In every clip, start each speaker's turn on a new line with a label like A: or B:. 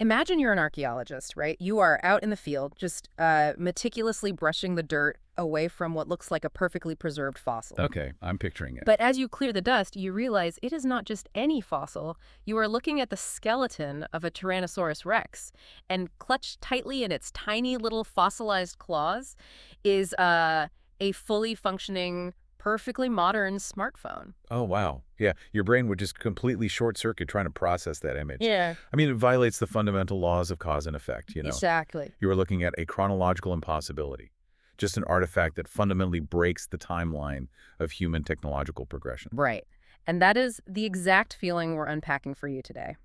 A: Imagine you're an archaeologist, right? You are out in the field, just meticulously brushing the dirt away from what looks like a perfectly preserved fossil.
B: Okay, I'm picturing it.
A: But as you clear the dust, you realize it is not just any fossil. You are looking at the skeleton of a Tyrannosaurus rex, and clutched tightly in its tiny little fossilized claws is a fully functioning, perfectly modern smartphone.
B: Oh, wow. Yeah, your brain would just completely short-circuit trying to process that image.
A: Yeah,
B: I mean, it violates the fundamental laws of cause and effect.
A: exactly.
B: You are looking at a chronological impossibility, just an artifact that fundamentally breaks the timeline of human technological progression.
A: Right. And that is the exact feeling we're unpacking for you today.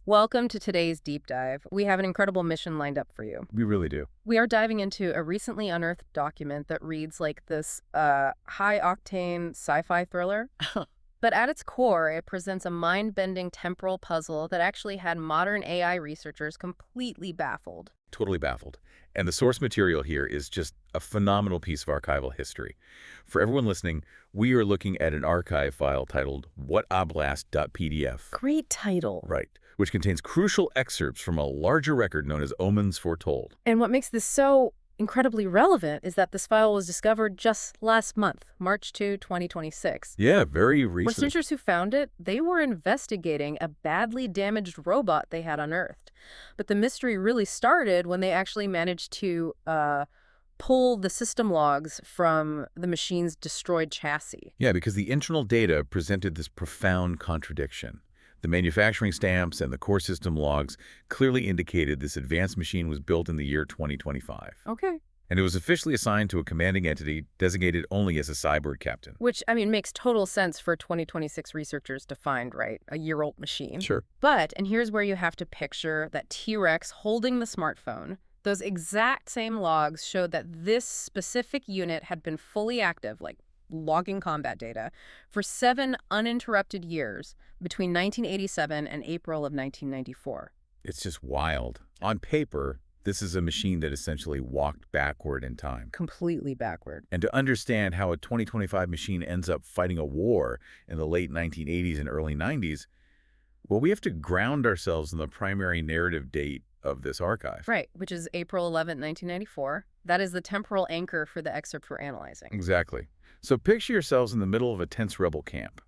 A: Welcome to today's deep dive. We have an incredible mission lined up for you.
B: We really do.
A: We are diving into a recently unearthed document that reads like this high-octane sci-fi thriller. But at its core, it presents a mind-bending temporal puzzle that actually had modern AI researchers completely baffled.
B: Totally baffled. And the source material here is just a phenomenal piece of archival history. For everyone listening, we are looking at an archive file titled whatoblast.pdf.
A: Great title.
B: Right, which contains crucial excerpts from a larger record known as Omens Foretold.
A: And what makes this so incredibly relevant is that this file was discovered just last month, March 2, 2026.
B: Yeah, very recent.
A: Researchers who found it, they were investigating a badly damaged robot they had unearthed. But the mystery really started when they actually managed to pull the system logs from the machine's destroyed chassis.
B: Yeah, because the internal data presented this profound contradiction. The manufacturing stamps and the core system logs clearly indicated this advanced machine was built in the year 2025.
A: Okay.
B: And it was officially assigned to a commanding entity designated only as a cyborg captain.
A: Which, I mean, makes total sense for 2026 researchers to find, right? A year-old machine.
B: Sure.
A: But, and here's where you have to picture that T-Rex holding the smartphone. Those exact same logs showed that this specific unit had been fully active, like logging combat data, for 7 uninterrupted years between 1987 and April of 1994.
B: It's just wild. On paper, this is a machine that essentially walked backward in time.
A: Completely backward.
B: And to understand how a 2025 machine ends up fighting a war in the late 1980s and early 90s, well, we have to ground ourselves in the primary narrative date of this archive.
A: Right, which is April 11, 1994. That is the temporal anchor for the excerpt we're analyzing.
B: Exactly. So picture yourselves in the middle of a tense rebel camp.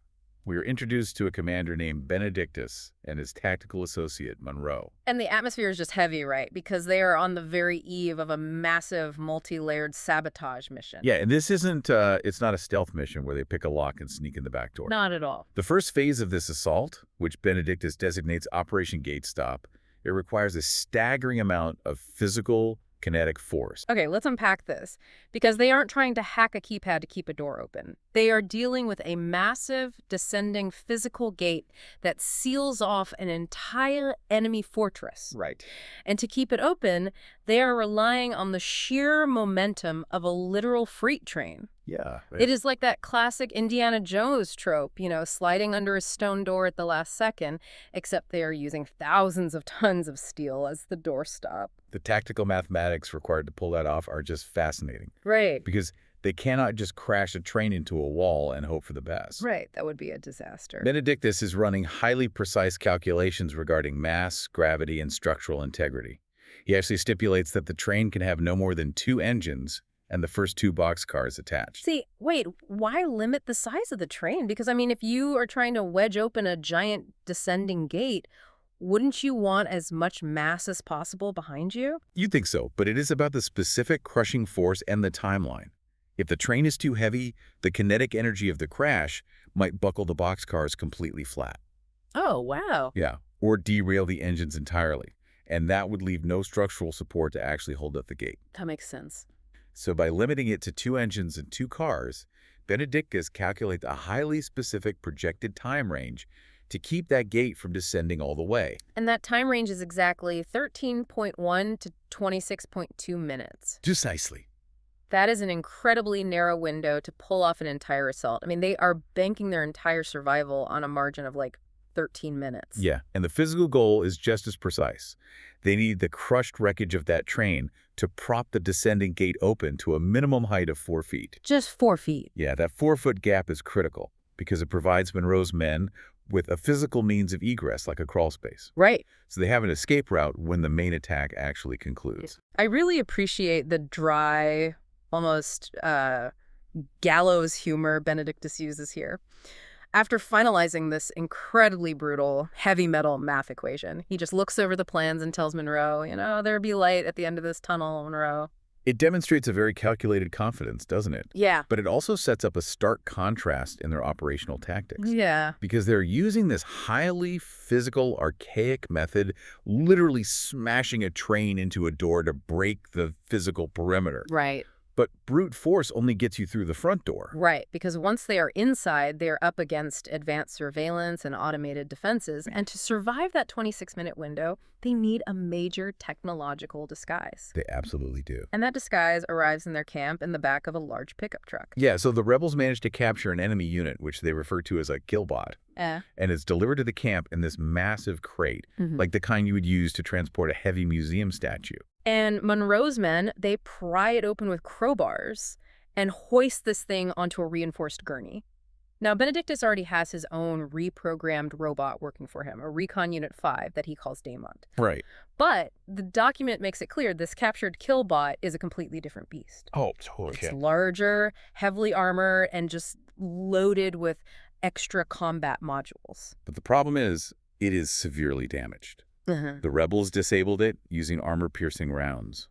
B: We are introduced to a commander named Benedictus and his tactical associate, Monroe.
A: And the atmosphere is just heavy, right? Because they are on the very eve of a massive multi-layered sabotage mission.
B: Yeah, and this isn't, it's not a stealth mission where they pick a lock and sneak in the back door.
A: Not at all.
B: The first phase of this assault, which Benedictus designates Operation Gate Stop, it requires a staggering amount of physical, kinetic force.
A: Okay, let's unpack this. Because they aren't trying to hack a keypad to keep a door open. They are dealing with a massive, descending physical gate that seals off an entire enemy fortress.
B: Right.
A: And to keep it open, they are relying on the sheer momentum of a literal freight train.
B: Yeah.
A: It is like that classic Indiana Jones trope, you know, sliding under a stone door at the last second, except they are using thousands of tons of steel as the doorstop.
B: The tactical mathematics required to pull that off are just fascinating.
A: Right.
B: Because they cannot just crash a train into a wall and hope for the best.
A: Right. That would be a disaster.
B: Benedictus is running highly precise calculations regarding mass, gravity, and structural integrity. He actually stipulates that the train can have no more than 2 engines and the first 2 boxcars attached.
A: See, wait, why limit the size of the train? Because, I mean, if you are trying to wedge open a giant descending gate, wouldn't you want as much mass as possible behind you?
B: You'd think so, but it is about the specific crushing force and the timeline. If the train is too heavy, the kinetic energy of the crash might buckle the boxcars completely flat.
A: Oh, wow.
B: Yeah, or derail the engines entirely. And that would leave no structural support to actually hold up the gate.
A: That makes sense.
B: So by limiting it to 2 engines and 2 cars, Benedictus calculates a highly specific projected time range to keep that gate from descending all the way.
A: And that time range is exactly 13.1 to 26.2 minutes.
B: Precisely.
A: That is an incredibly narrow window to pull off an entire assault. I mean, they are banking their entire survival on a margin of like 13 minutes.
B: Yeah, and the physical goal is just as precise. They need the crushed wreckage of that train to prop the descending gate open to a minimum height of 4 feet.
A: Just 4 feet.
B: Yeah, that 4-foot gap is critical because it provides Monroe's men with a physical means of egress like a crawl space.
A: Right.
B: So they have an escape route when the main attack actually concludes.
A: I really appreciate the dry, almost gallows humor Benedictus uses here. After finalizing this incredibly brutal, heavy metal math equation, he just looks over the plans and tells Monroe, there'll be light at the end of this tunnel, Monroe.
B: It demonstrates a very calculated confidence, doesn't it?
A: Yeah.
B: But it also sets up a stark contrast in their operational tactics.
A: Yeah.
B: Because they're using this highly physical, archaic method, literally smashing a train into a door to break the physical perimeter.
A: Right.
B: But brute force only gets you through the front door.
A: Right, because once they are inside, they are up against advanced surveillance and automated defenses. And to survive that 26-minute window, they need a major technological disguise.
B: They absolutely do.
A: And that disguise arrives in their camp in the back of a large pickup truck.
B: Yeah, so the rebels manage to capture an enemy unit, which they refer to as a killbot. And it's delivered to the camp in this massive crate, like the kind you would use to transport a heavy museum statue.
A: And Monroe's men, they pry it open with crowbars and hoist this thing onto a reinforced gurney. Now, Benedictus already has his own reprogrammed robot working for him, a Recon Unit 5 that he calls Damont.
B: Right.
A: But the document makes it clear this captured killbot is a completely different beast.
B: Oh, totally.
A: It's larger, heavily armored, and just loaded with extra combat modules.
B: But the problem is, it is severely damaged. The rebels disabled it using armor-piercing rounds.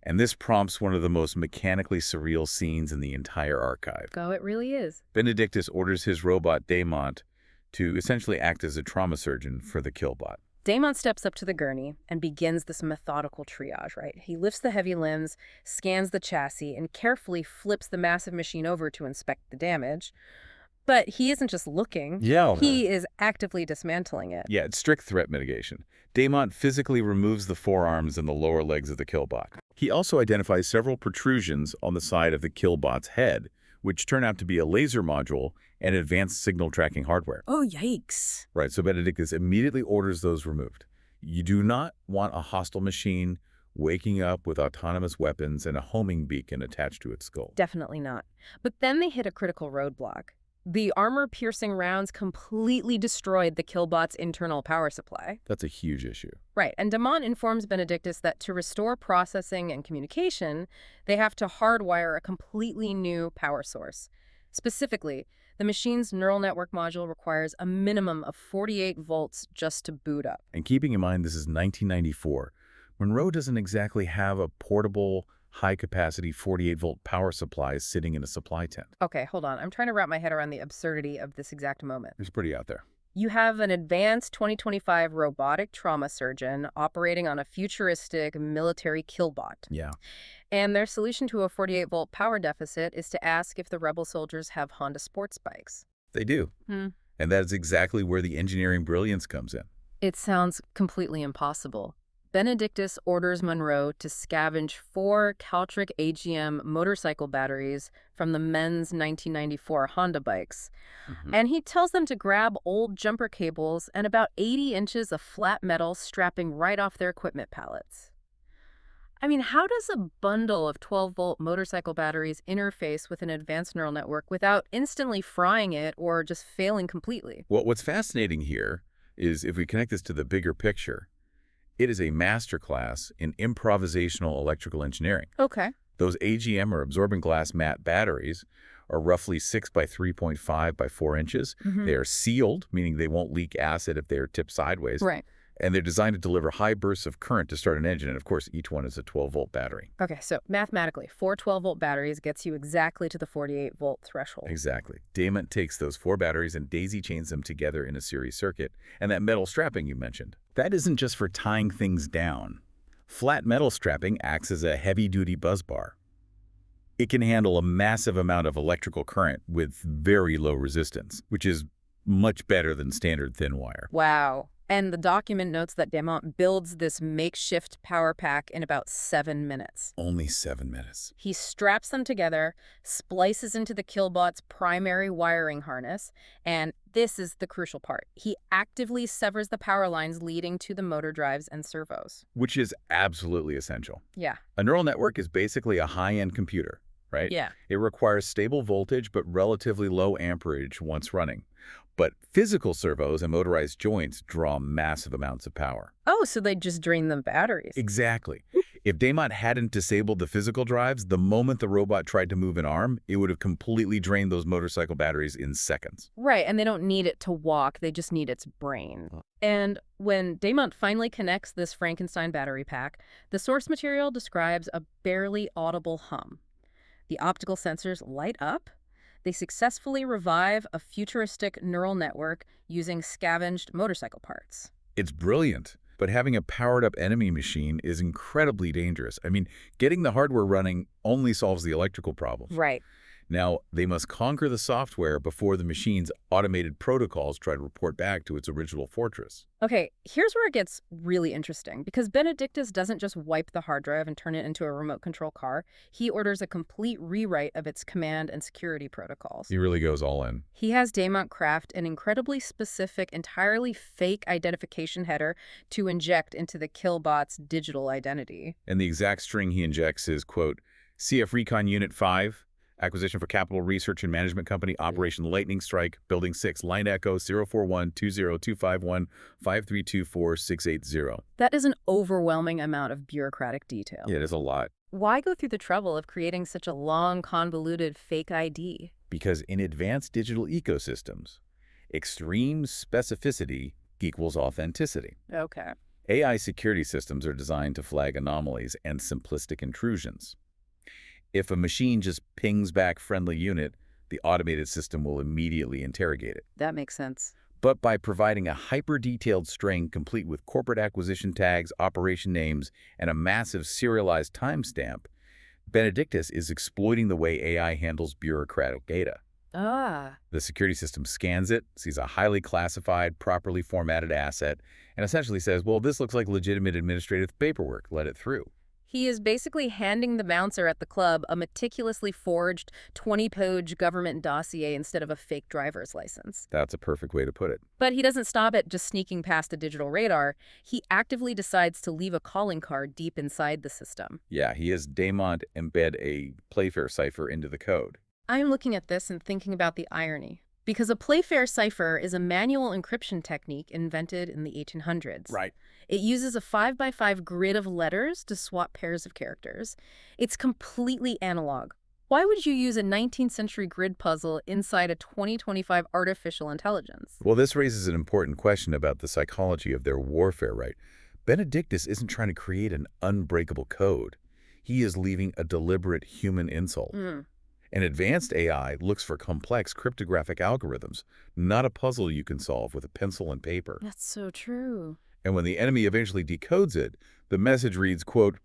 B: And this prompts one of the most mechanically surreal scenes in the entire archive.
A: Oh, it really is.
B: Benedictus orders his robot Damont to essentially act as a trauma surgeon for the killbot.
A: Damont steps up to the gurney and begins this methodical triage, right? He lifts the heavy limbs, scans the chassis, and carefully flips the massive machine over to inspect the damage. But he isn't just looking.
B: Yeah.
A: He is actively dismantling it.
B: Yeah, it's strict threat mitigation. Damont physically removes the forearms and the lower legs of the killbot. He also identifies several protrusions on the side of the killbot's head, which turn out to be a laser module and advanced signal tracking hardware.
A: Oh, yikes.
B: Right, so Benedictus immediately orders those removed. You do not want a hostile machine waking up with autonomous weapons and a homing beacon attached to its skull.
A: Definitely not. But then they hit a critical roadblock. The armor-piercing rounds completely destroyed the killbot's internal power supply.
B: That's a huge issue.
A: Right, and Damont informs Benedictus that to restore processing and communication, they have to hardwire a completely new power source. Specifically, the machine's neural network module requires a minimum of 48 volts just to boot up.
B: And keeping in mind this is 1994, Monroe doesn't exactly have a portable, high-capacity 48-volt power supply sitting in a supply tent.
A: Okay, hold on. I'm trying to wrap my head around the absurdity of this exact moment.
B: It's pretty out there.
A: You have an advanced 2025 robotic trauma surgeon operating on a futuristic military killbot.
B: Yeah.
A: And their solution to a 48-volt power deficit is to ask if the rebel soldiers have Honda sports bikes.
B: They do. And that is exactly where the engineering brilliance comes in.
A: It sounds completely impossible. Benedictus orders Monroe to scavenge 4 Caltric AGM motorcycle batteries from the men's 1994 Honda bikes. And he tells them to grab old jumper cables and about 80 inches of flat metal strapping right off their equipment pallets. I mean, how does a bundle of 12-volt motorcycle batteries interface with an advanced neural network without instantly frying it or just failing completely?
B: Well, what's fascinating here is if we connect this to the bigger picture, it is a masterclass in improvisational electrical engineering.
A: Okay.
B: Those AGM or absorbent glass matte batteries are roughly 6 by 3.5 by 4 inches. They are sealed, meaning they won't leak acid if they're tipped sideways.
A: Right.
B: And they're designed to deliver high bursts of current to start an engine. And of course, each one is a 12-volt battery.
A: Okay, so mathematically, 4 12-volt batteries gets you exactly to the 48-volt threshold.
B: Exactly. Damont takes those 4 batteries and daisy chains them together in a series circuit. And that metal strapping you mentioned, that isn't just for tying things down. Flat metal strapping acts as a heavy-duty buzz bar. It can handle a massive amount of electrical current with very low resistance, which is much better than standard thin wire.
A: Wow. And the document notes that Damont builds this makeshift power pack in about 7 minutes.
B: Only 7 minutes.
A: He straps them together, splices into the killbot's primary wiring harness, and this is the crucial part. He actively severs the power lines leading to the motor drives and servos.
B: Which is absolutely essential.
A: Yeah.
B: A neural network is basically a high-end computer, right?
A: Yeah.
B: It requires stable voltage but relatively low amperage once running. But physical servos and motorized joints draw massive amounts of power.
A: Oh, so they just drain the batteries.
B: Exactly. If Damont hadn't disabled the physical drives, the moment the robot tried to move an arm, it would have completely drained those motorcycle batteries in seconds.
A: Right, and they don't need it to walk, they just need its brain. And when Damont finally connects this Frankenstein battery pack, the source material describes a barely audible hum. The optical sensors light up. They successfully revive a futuristic neural network using scavenged motorcycle parts.
B: It's brilliant, but having a powered-up enemy machine is incredibly dangerous. I mean, getting the hardware running only solves the electrical problems.
A: Right.
B: Now, they must conquer the software before the machine's automated protocols try to report back to its original fortress.
A: Okay, here's where it gets really interesting, because Benedictus doesn't just wipe the hard drive and turn it into a remote control car. He orders a complete rewrite of its command and security protocols.
B: He really goes all in.
A: He has Damont craft an incredibly specific, entirely fake identification header to inject into the killbot's digital identity.
B: And the exact string he injects is, quote, CF Recon Unit 5, Acquisition for Capital Research and Management Company, Operation Lightning Strike, Building 6, Line Echo 041-20251-5324680.
A: That is an overwhelming amount of bureaucratic detail.
B: Yeah, it is a lot.
A: Why go through the trouble of creating such a long, convoluted fake ID?
B: Because in advanced digital ecosystems, extreme specificity equals authenticity.
A: Okay.
B: AI security systems are designed to flag anomalies and simplistic intrusions. If a machine just pings back friendly unit, the automated system will immediately interrogate it.
A: That makes sense.
B: But by providing a hyper-detailed string complete with corporate acquisition tags, operation names, and a massive serialized timestamp, Benedictus is exploiting the way AI handles bureaucratic data.
A: Ah.
B: The security system scans it, sees a highly classified, properly formatted asset, and essentially says, well, this looks like legitimate administrative paperwork, let it through.
A: He is basically handing the bouncer at the club a meticulously forged 20-page government dossier instead of a fake driver's license.
B: That's a perfect way to put it.
A: But he doesn't stop at just sneaking past a digital radar. He actively decides to leave a calling card deep inside the system.
B: Yeah, he has Damont embed a Playfair cipher into the code.
A: I'm looking at this and thinking about the irony. Because a Playfair cipher is a manual encryption technique invented in the 1800s.
B: Right.
A: It uses a 5x5 grid of letters to swap pairs of characters. It's completely analog. Why would you use a 19th century grid puzzle inside a 2025 artificial intelligence?
B: Well, this raises an important question about the psychology of their warfare, right? Benedictus isn't trying to create an unbreakable code. He is leaving a deliberate human insult. An advanced AI looks for complex cryptographic algorithms, not a puzzle you can solve with a pencil and paper.
A: That's so true.
B: And when the enemy eventually decodes it, the message reads, quote,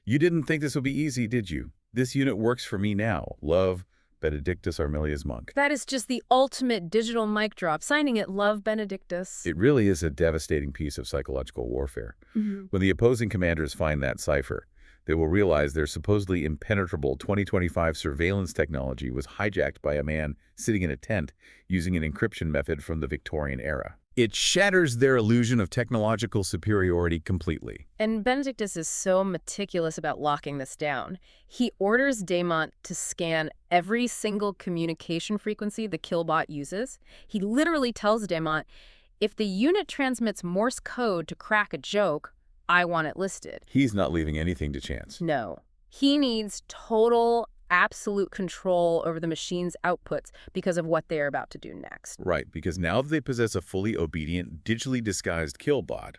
B: "You didn't think this would be easy, did you? This unit works for me now. Love, Benedictus Armilius Monk."
A: That is just the ultimate digital mic drop. Signing it, Love Benedictus.
B: It really is a devastating piece of psychological warfare. When the opposing commanders find that cipher, they will realize their supposedly impenetrable 2025 surveillance technology was hijacked by a man sitting in a tent using an encryption method from the Victorian era. It shatters their illusion of technological superiority completely.
A: And Benedictus is so meticulous about locking this down. He orders Damont to scan every single communication frequency the killbot uses. He literally tells Damont, if the unit transmits Morse code to crack a joke, I want it listed.
B: He's not leaving anything to chance.
A: No. He needs total, absolute control over the machine's outputs because of what they are about to do next.
B: Right, because now that they possess a fully obedient, digitally disguised killbot,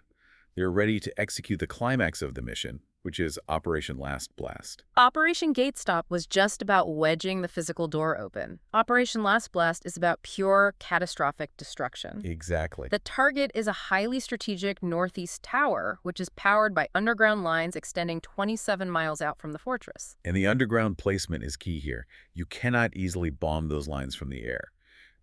B: they're ready to execute the climax of the mission, which is Operation Last Blast.
A: Operation Gate Stop was just about wedging the physical door open. Operation Last Blast is about pure, catastrophic destruction.
B: Exactly.
A: The target is a highly strategic northeast tower, which is powered by underground lines extending 27 miles out from the fortress.
B: And the underground placement is key here. You cannot easily bomb those lines from the air.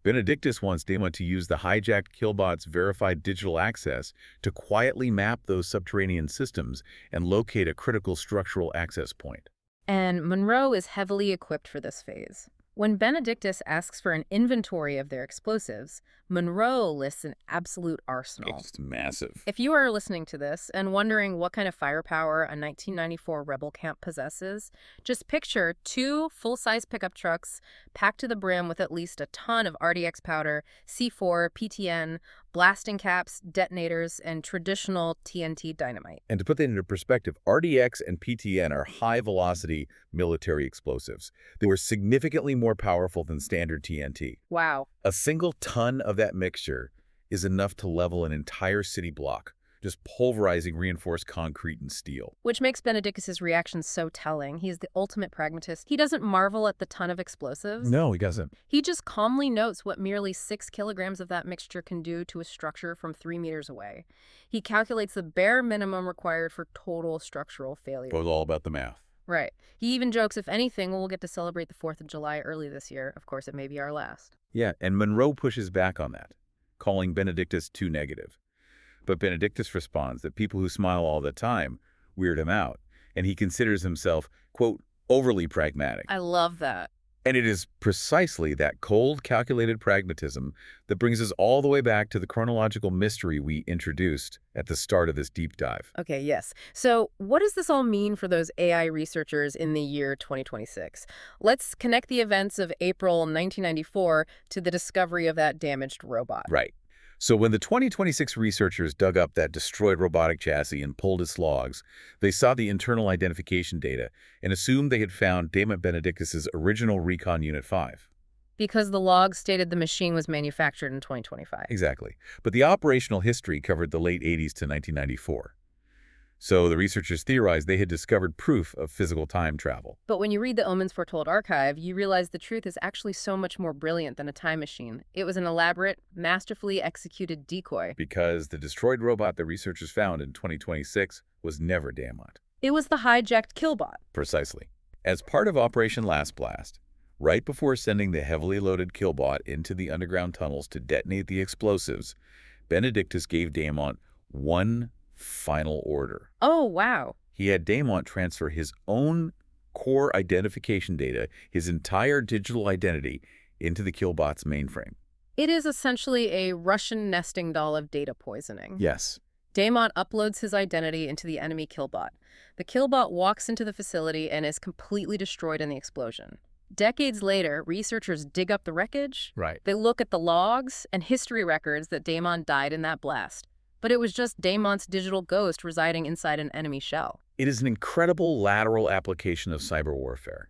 B: Benedictus wants Damont to use the hijacked killbot's verified digital access to quietly map those subterranean systems and locate a critical structural access point.
A: And Monroe is heavily equipped for this phase. When Benedictus asks for an inventory of their explosives, Monroe lists an absolute arsenal.
B: It's massive.
A: If you are listening to this and wondering what kind of firepower a 1994 rebel camp possesses, just picture two full-size pickup trucks packed to the brim with at least a ton of RDX powder, C4, PTN, blasting caps, detonators, and traditional TNT dynamite.
B: And to put that into perspective, RDX and PTN are high-velocity military explosives. They were significantly more powerful than standard TNT.
A: Wow.
B: A single ton of that mixture is enough to level an entire city block, just pulverizing reinforced concrete and steel.
A: Which makes Benedictus's reaction so telling. He's the ultimate pragmatist. He doesn't marvel at the ton of explosives.
B: No, he doesn't.
A: He just calmly notes what merely 6 kilograms of that mixture can do to a structure from 3 meters away. He calculates the bare minimum required for total structural failure.
B: It was all about the math.
A: Right. He even jokes, if anything, we'll get to celebrate the 4th of July early this year. Of course, it may be our last.
B: Yeah, and Monroe pushes back on that, calling Benedictus too negative. But Benedictus responds that people who smile all the time weird him out, and he considers himself, quote, overly pragmatic.
A: I love that.
B: And it is precisely that cold, calculated pragmatism that brings us all the way back to the chronological mystery we introduced at the start of this deep dive.
A: Okay, yes. So what does this all mean for those AI researchers in the year 2026? Let's connect the events of April 1994 to the discovery of that damaged robot.
B: Right. So when the 2026 researchers dug up that destroyed robotic chassis and pulled its logs, they saw the internal identification data and assumed they had found Damont Benedictus's original Recon Unit 5.
A: Because the logs stated the machine was manufactured in 2025.
B: Exactly. But the operational history covered the late 80s to 1994. So the researchers theorized they had discovered proof of physical time travel.
A: But when you read the Omens Foretold archive, you realize the truth is actually so much more brilliant than a time machine. It was an elaborate, masterfully executed decoy.
B: Because the destroyed robot the researchers found in 2026 was never Damont.
A: It was the hijacked killbot.
B: Precisely. As part of Operation Last Blast, right before sending the heavily loaded killbot into the underground tunnels to detonate the explosives, Benedictus gave Damont one final order.
A: Oh, wow.
B: He had Damont transfer his own core identification data, his entire digital identity, into the killbot's mainframe.
A: It is essentially a Russian nesting doll of data poisoning.
B: Yes.
A: Damont uploads his identity into the enemy killbot. The killbot walks into the facility and is completely destroyed in the explosion. Decades later, researchers dig up the wreckage.
B: Right.
A: They look at the logs and history records that Damont died in that blast. But it was just Damont's digital ghost residing inside an enemy shell.
B: It is an incredible lateral application of cyber warfare.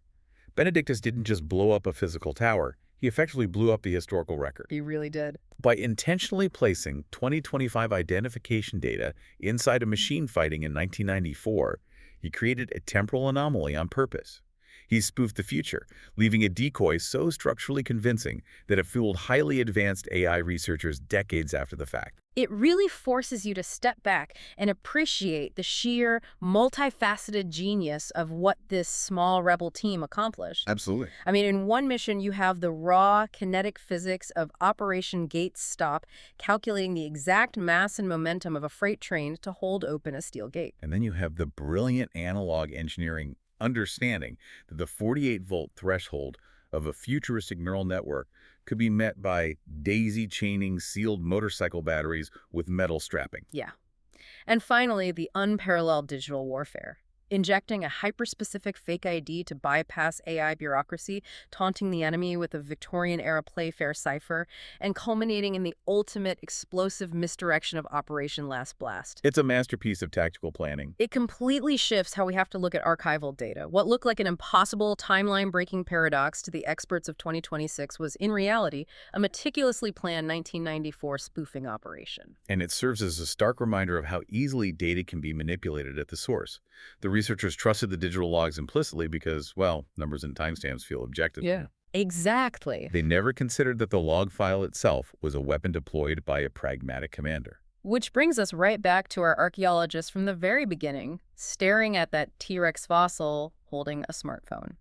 B: Benedictus didn't just blow up a physical tower, he effectively blew up the historical record.
A: He really did.
B: By intentionally placing 2025 identification data inside a machine fighting in 1994, he created a temporal anomaly on purpose. He spoofed the future, leaving a decoy so structurally convincing that it fooled highly advanced AI researchers decades after the fact.
A: It really forces you to step back and appreciate the sheer, multifaceted genius of what this small rebel team accomplished.
B: Absolutely.
A: I mean, in one mission, you have the raw kinetic physics of Operation Gate Stop, calculating the exact mass and momentum of a freight train to hold open a steel gate.
B: And then you have the brilliant analog engineering understanding that the 48-volt threshold of a futuristic neural network could be met by daisy-chaining sealed motorcycle batteries with metal strapping.
A: Yeah. And finally, the unparalleled digital warfare. Injecting a hyper-specific fake ID to bypass AI bureaucracy, taunting the enemy with a Victorian-era Playfair cipher, and culminating in the ultimate explosive misdirection of Operation Last Blast.
B: It's a masterpiece of tactical planning.
A: It completely shifts how we have to look at archival data. What looked like an impossible timeline-breaking paradox to the experts of 2026 was, in reality, a meticulously planned 1994 spoofing operation.
B: And it serves as a stark reminder of how easily data can be manipulated at the source. The researchers trusted the digital logs implicitly because, well, numbers and timestamps feel objective.
A: Yeah. Exactly.
B: They never considered that the log file itself was a weapon deployed by a pragmatic commander.
A: Which brings us right back to our archaeologists from the very beginning, staring at that T-Rex fossil holding a smartphone.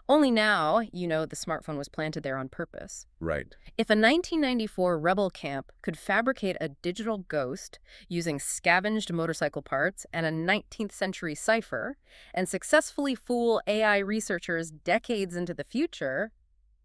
A: Only now, you know, the smartphone was planted there on purpose.
B: Right.
A: If a 1994 rebel camp could fabricate a digital ghost using scavenged motorcycle parts and a 19th century cipher and successfully fool AI researchers decades into the future,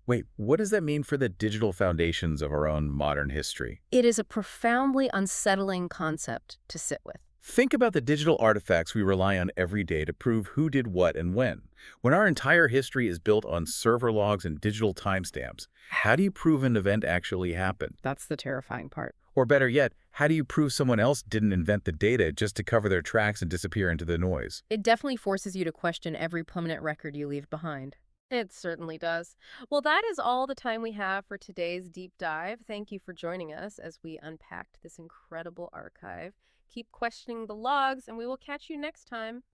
B: Wait, what does that mean for the digital foundations of our own modern history?
A: It is a profoundly unsettling concept to sit with.
B: Think about the digital artifacts we rely on every day to prove who did what and when. When our entire history is built on server logs and digital timestamps, how do you prove an event actually happened?
A: That's the terrifying part.
B: Or better yet, how do you prove someone else didn't invent the data just to cover their tracks and disappear into the noise?
A: It definitely forces you to question every permanent record you leave behind. It certainly does. Well, that is all the time we have for today's deep dive. Thank you for joining us as we unpacked this incredible archive. Keep questioning the logs, and we will catch you next time.